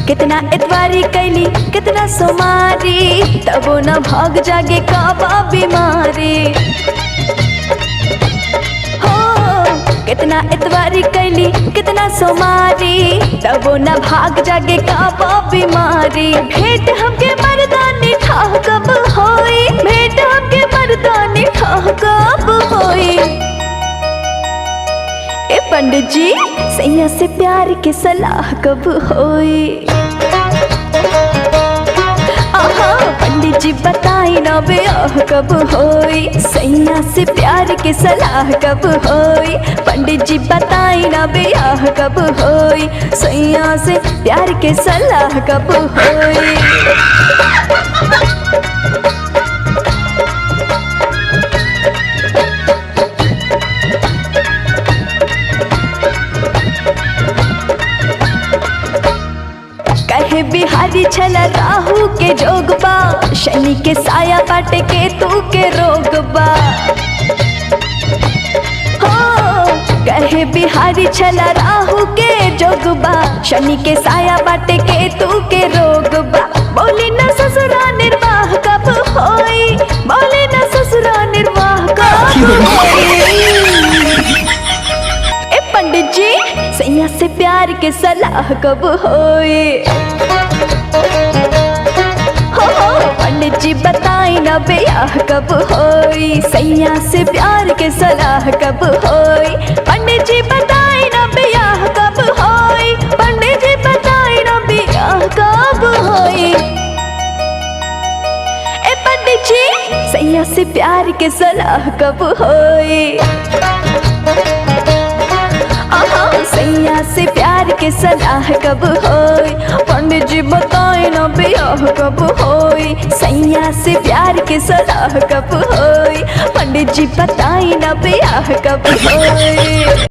कितना इतवारी कैली कितना सोमारी, तबो न भाग जागे काबा बीमारी। हो कितना इतवारी कैली कितना सोमारी, तबो न भाग जागे काबा बीमारी। भेंट हमके मर्दानी ठाह कब होई, भेंट हमके मर्दानी ठाह कब होई। ए पंडित जी सैया से प्यार के सलाह कब होई। आहा पंडित जी बताई ना ब्याह कब होई, सैया से प्यार के सलाह कब होई। पंडित जी बताई ना ब्याह कब होई, सैया से प्यार के सलाह कब होई। कहे बिहारी छला राहु के जोगबा, शनि के साया बाटे केतु के रोगबा। हो कहे बिहारी छला राहु के जोगबा, शनि के साया बाटे केतु के रोगबा। बोली न ससुरा निर्वाह कब होई, बोली न ससुरा निर्वाह कब होई। ए पंडित जी सैया से प्यार के सलाह कब होई। हो पंडित जी बताई ना ब्याह कब होई, सैया से प्यार के सलाह कब होई। पंडित जी बताई ना ब्याह कब होई, पंडित जी बताई ना ब्याह कब होई। ए पंडित जी सैया से प्यार के सलाह कब होई। सैया से प्यार के सलाह कब होई, पंडित जी बताए ना ब्याह कब होई। सैया से प्यार के सलाह कब होई, पंडित जी बताए ना ब्याह कब होई।